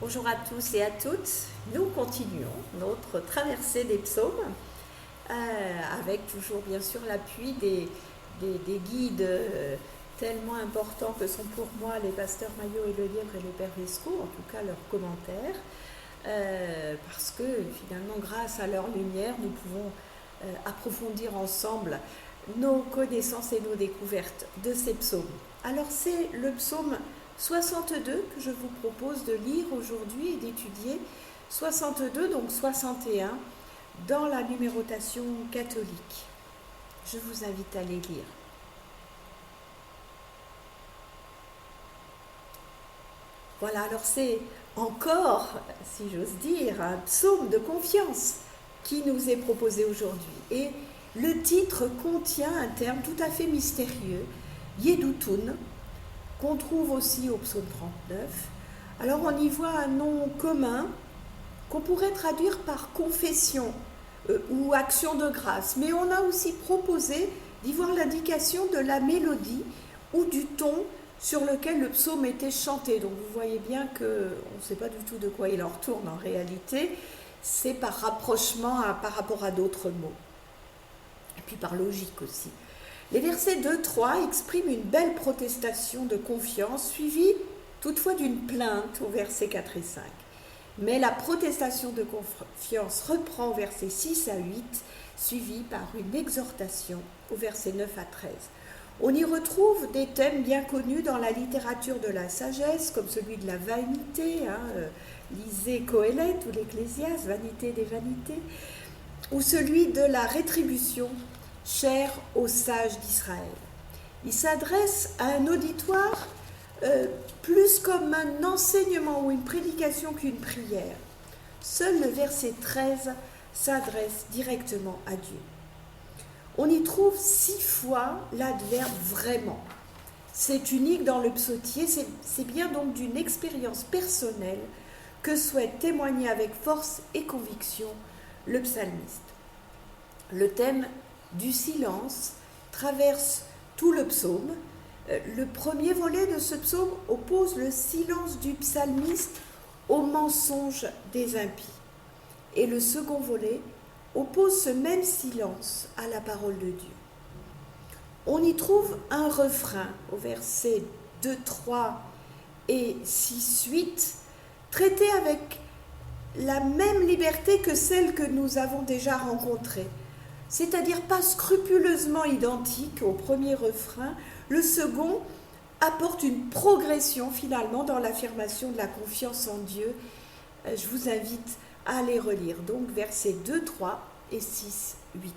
Bonjour à tous et à toutes. Nous continuons notre traversée des psaumes avec toujours bien sûr l'appui des guides tellement importants que sont pour moi les pasteurs Maillot et Lelièvre et le Père Vesco, en tout cas leurs commentaires, parce que finalement grâce à leur lumière nous pouvons approfondir ensemble nos connaissances et nos découvertes de ces psaumes. Alors c'est le psaume 62 que je vous propose de lire aujourd'hui et d'étudier. 62, donc 61, dans la numérotation catholique. Je vous invite à les lire. Voilà, alors c'est encore, si j'ose dire, un psaume de confiance qui nous est proposé aujourd'hui. Et le titre contient un terme tout à fait mystérieux, Yedutun, qu'on trouve aussi au psaume 39. Alors on y voit un nom commun qu'on pourrait traduire par confession ou action de grâce, mais on a aussi proposé d'y voir l'indication de la mélodie ou du ton sur lequel le psaume était chanté. Donc vous voyez bien qu'on ne sait pas du tout de quoi il en retourne en réalité, c'est par rapprochement par rapport à d'autres mots, et puis par logique aussi. Les versets 2-3 expriment une belle protestation de confiance, suivie toutefois d'une plainte au verset 4 et 5. Mais la protestation de confiance reprend au verset 6 à 8, suivie par une exhortation au verset 9 à 13. On y retrouve des thèmes bien connus dans la littérature de la sagesse, comme celui de la vanité, lisez Coëlette ou l'Ecclésiaste, vanité des vanités, ou celui de la rétribution, cher aux sages d'Israël. Il s'adresse à un auditoire plus comme un enseignement ou une prédication qu'une prière. Seul le verset 13 s'adresse directement à Dieu. On y trouve 6 fois l'adverbe vraiment. C'est unique dans le psautier, c'est bien donc d'une expérience personnelle que souhaite témoigner avec force et conviction le psalmiste. Le thème du silence traverse tout le psaume. Le premier volet de ce psaume oppose le silence du psalmiste au mensonge des impies. Et le second volet oppose ce même silence à la parole de Dieu. On y trouve un refrain au verset 2, 3 et 6, 8, traité avec la même liberté que celle que nous avons déjà rencontrée, c'est-à-dire pas scrupuleusement identique au premier refrain. Le second apporte une progression finalement dans l'affirmation de la confiance en Dieu. Je vous invite à les relire. Donc versets 2, 3 et 6, 8.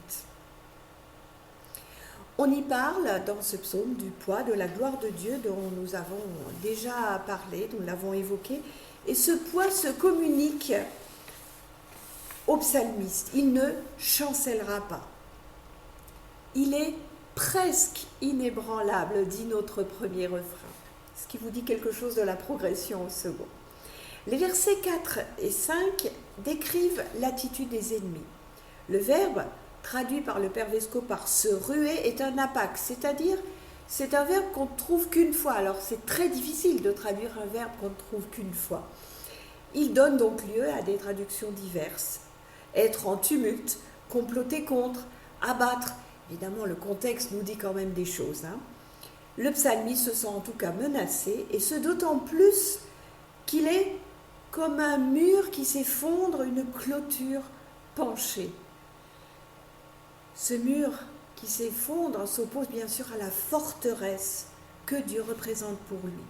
On y parle dans ce psaume du poids de la gloire de Dieu dont nous avons déjà parlé, nous l'avons évoqué. Et ce poids se communique au psalmiste. Il ne chancellera pas. Il est presque inébranlable, dit notre premier refrain, ce qui vous dit quelque chose de la progression au second. Les versets 4 et 5 décrivent l'attitude des ennemis. Le verbe, traduit par le Père Vesco par se ruer, est un apax, c'est-à-dire c'est un verbe qu'on ne trouve qu'une fois. Alors c'est très difficile de traduire un verbe qu'on ne trouve qu'une fois. Il donne donc lieu à des traductions diverses. Être en tumulte, comploter contre, abattre. Évidemment, le contexte nous dit quand même des choses. Le psalmiste se sent en tout cas menacé, et ce d'autant plus qu'il est comme un mur qui s'effondre, une clôture penchée. Ce mur qui s'effondre s'oppose bien sûr à la forteresse que Dieu représente pour lui.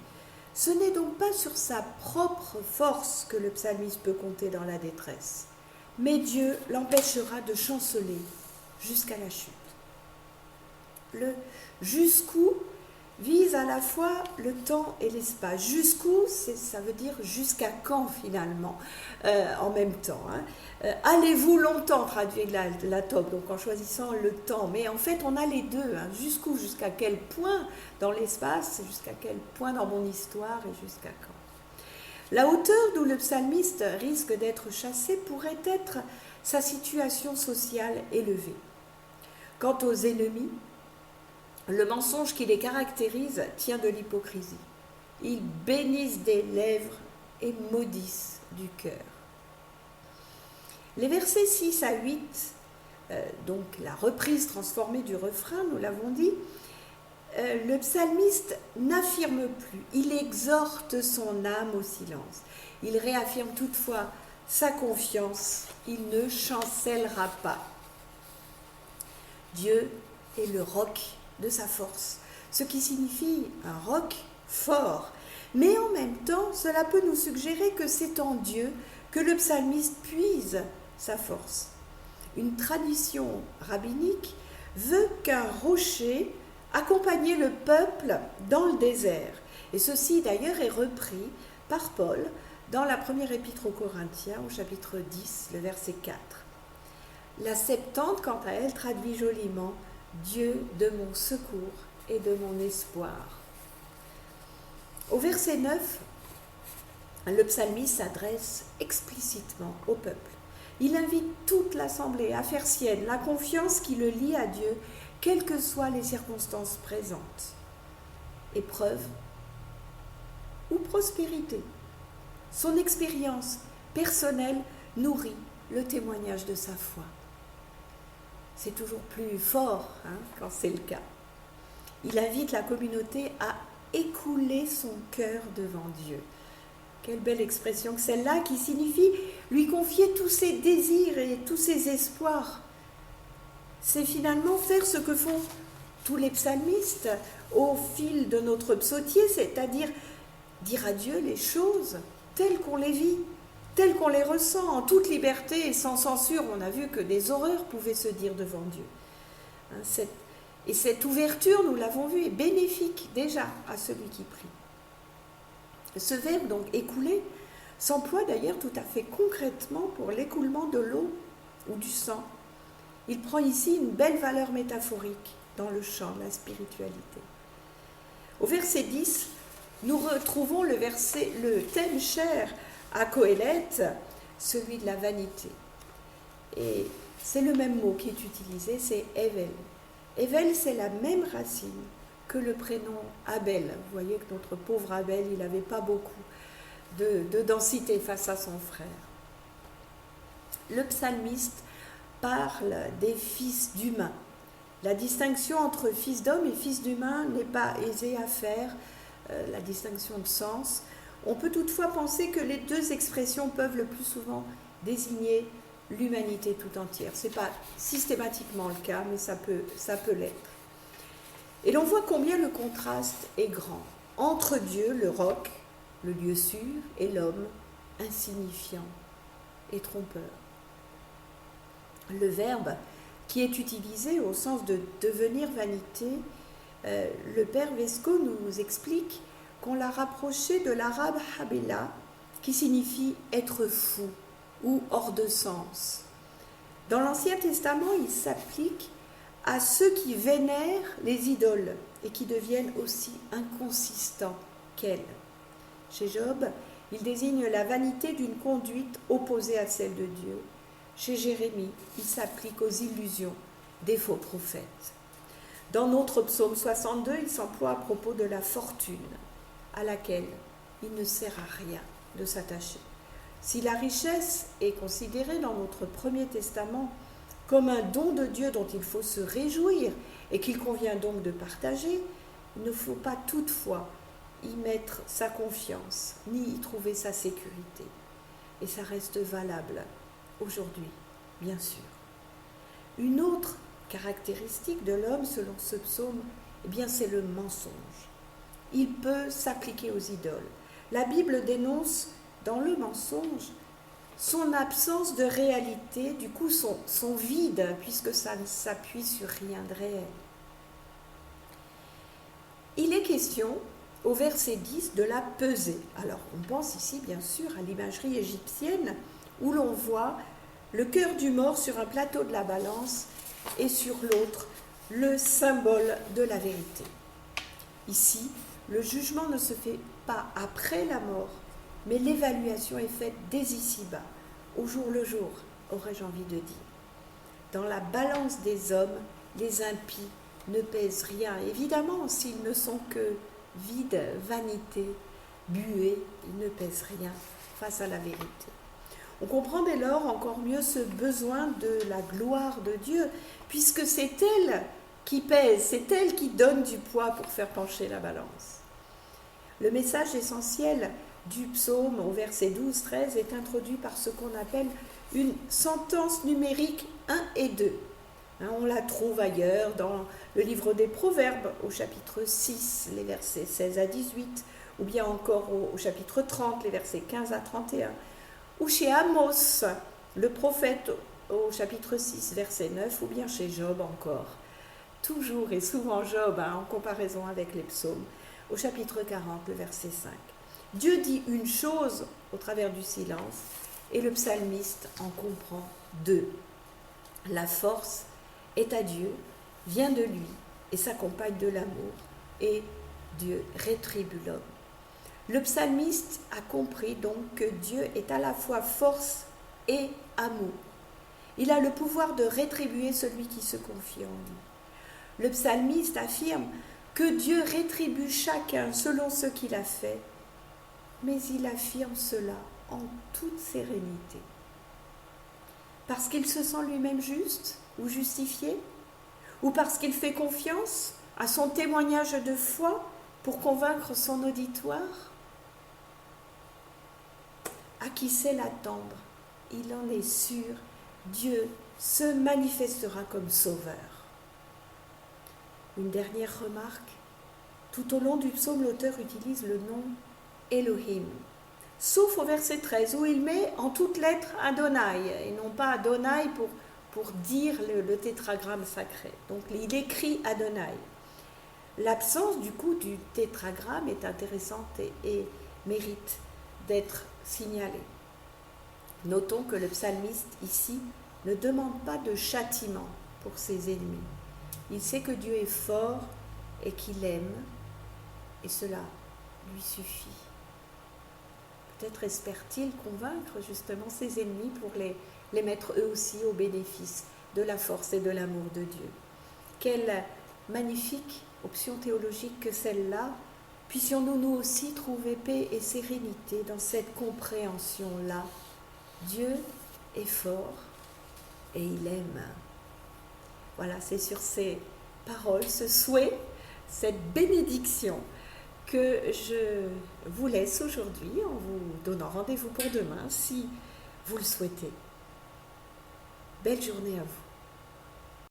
Ce n'est donc pas sur sa propre force que le psalmiste peut compter dans la détresse, mais Dieu l'empêchera de chanceler jusqu'à la chute. Le jusqu'où vise à la fois le temps et l'espace. Jusqu'où, ça veut dire jusqu'à quand finalement, en même temps. Allez-vous longtemps, traduit la Tobe, donc en choisissant le temps. Mais en fait, on a les deux. Jusqu'où, jusqu'à quel point dans l'espace, jusqu'à quel point dans mon histoire et jusqu'à quand. La hauteur d'où le psalmiste risque d'être chassé pourrait être sa situation sociale élevée. Quant aux ennemis, le mensonge qui les caractérise tient de l'hypocrisie. Ils bénissent des lèvres et maudissent du cœur. Les versets 6 à 8, donc la reprise transformée du refrain, nous l'avons dit, le psalmiste n'affirme plus, il exhorte son âme au silence. Il réaffirme toutefois sa confiance, il ne chancellera pas. Dieu est le roc de sa force, ce qui signifie un roc fort. Mais en même temps, cela peut nous suggérer que c'est en Dieu que le psalmiste puise sa force. Une tradition rabbinique veut qu'un rocher accompagnait le peuple dans le désert. Et ceci d'ailleurs est repris par Paul dans la première épître aux Corinthiens au chapitre 10, le verset 4. La Septante, quant à elle, traduit joliment « Dieu de mon secours et de mon espoir ». Au verset 9, le psalmiste s'adresse explicitement au peuple. Il invite toute l'assemblée à faire sienne la confiance qui le lie à Dieu, quelles que soient les circonstances présentes. Épreuve ou prospérité. Son expérience personnelle nourrit le témoignage de sa foi. C'est toujours plus fort quand c'est le cas. Il invite la communauté à écouler son cœur devant Dieu. Quelle belle expression que celle-là, qui signifie lui confier tous ses désirs et tous ses espoirs. C'est finalement faire ce que font tous les psalmistes au fil de notre psautier, c'est-à-dire dire à Dieu les choses telles qu'on les vit, telles qu'on les ressent, en toute liberté et sans censure. On a vu que des horreurs pouvaient se dire devant Dieu. Et cette ouverture, nous l'avons vu, est bénéfique déjà à celui qui prie. Ce verbe, donc écouler, s'emploie d'ailleurs tout à fait concrètement pour l'écoulement de l'eau ou du sang. Il prend ici une belle valeur métaphorique dans le champ de la spiritualité. Au verset 10, nous retrouvons le thème cher à Qoéleth, celui de la vanité. Et c'est le même mot qui est utilisé, c'est Evel. Evel, c'est la même racine que le prénom Abel. Vous voyez que notre pauvre Abel, il n'avait pas beaucoup de densité face à son frère. Le psalmiste parle des fils d'humains. La distinction entre fils d'homme et fils d'humain n'est pas aisée à faire, la distinction de sens. On peut toutefois penser que les deux expressions peuvent le plus souvent désigner l'humanité tout entière. Ce n'est pas systématiquement le cas, mais ça peut l'être. Et l'on voit combien le contraste est grand entre Dieu, le roc, le lieu sûr, et l'homme, insignifiant et trompeur. Le verbe qui est utilisé au sens de devenir vanité, le père Vesco nous explique qu'on l'a rapproché de l'arabe habila, qui signifie être fou ou hors de sens. Dans l'Ancien Testament, il s'applique à ceux qui vénèrent les idoles et qui deviennent aussi inconsistants qu'elles. Chez Job, il désigne la vanité d'une conduite opposée à celle de Dieu. Chez Jérémie, il s'applique aux illusions des faux prophètes. Dans notre psaume 62, il s'emploie à propos de la fortune, à laquelle il ne sert à rien de s'attacher. Si la richesse est considérée dans notre Premier Testament comme un don de Dieu dont il faut se réjouir et qu'il convient donc de partager, il ne faut pas toutefois y mettre sa confiance, ni y trouver sa sécurité. Et ça reste valable aujourd'hui, bien sûr. Une autre caractéristique de l'homme, selon ce psaume, eh bien, c'est le mensonge. Il peut s'appliquer aux idoles. La Bible dénonce dans le mensonge son absence de réalité, du coup son vide, puisque ça ne s'appuie sur rien de réel. Il est question, au verset 10, de la pesée. Alors, on pense ici, bien sûr, à l'imagerie égyptienne, où l'on voit le cœur du mort sur un plateau de la balance et sur l'autre, le symbole de la vérité. Ici, le jugement ne se fait pas après la mort, mais l'évaluation est faite dès ici-bas, au jour le jour, aurais-je envie de dire. Dans la balance des hommes, les impies ne pèsent rien. Évidemment, s'ils ne sont que vide, vanité, buée, il ne pèse rien face à la vérité. On comprend dès lors encore mieux ce besoin de la gloire de Dieu, puisque c'est elle qui pèse, c'est elle qui donne du poids pour faire pencher la balance. Le message essentiel du psaume au verset 12-13 est introduit par ce qu'on appelle une sentence numérique 1 et 2. On la trouve ailleurs dans le livre des Proverbes au chapitre 6, les versets 16 à 18, ou bien encore au chapitre 30, les versets 15 à 31, ou chez Amos, le prophète au chapitre 6, verset 9, ou bien chez Job encore. Toujours et souvent Job, en comparaison avec les psaumes, au chapitre 40, le verset 5. Dieu dit une chose au travers du silence, et le psalmiste en comprend deux. La force est à Dieu, vient de lui et s'accompagne de l'amour, et Dieu rétribue l'homme. Le psalmiste a compris donc que Dieu est à la fois force et amour. Il a le pouvoir de rétribuer celui qui se confie en lui. Le psalmiste affirme que Dieu rétribue chacun selon ce qu'il a fait, mais il affirme cela en toute sérénité. Parce qu'il se sent lui-même juste ou justifié, ou parce qu'il fait confiance à son témoignage de foi pour convaincre son auditoire. À qui sait l'attendre, il en est sûr, Dieu se manifestera comme sauveur. Une dernière remarque, tout au long du psaume, l'auteur utilise le nom Elohim, sauf au verset 13 où il met en toutes lettres Adonai, et non pas Adonai pour dire le tétragramme sacré. Donc il écrit Adonai. L'absence du coup du tétragramme est intéressante et mérite d'être signalée. Notons que le psalmiste ici ne demande pas de châtiment pour ses ennemis. Il sait que Dieu est fort et qu'il aime, et cela lui suffit. Peut-être espère-t-il convaincre justement ses ennemis pour les mettre eux aussi au bénéfice de la force et de l'amour de Dieu. Quelle magnifique option théologique que celle-là. Puissions-nous nous aussi trouver paix et sérénité dans cette compréhension-là. Dieu est fort et il aime. Voilà, c'est sur ces paroles, ce souhait, cette bénédiction que je vous laisse aujourd'hui en vous donnant rendez-vous pour demain si vous le souhaitez. Belle journée à vous.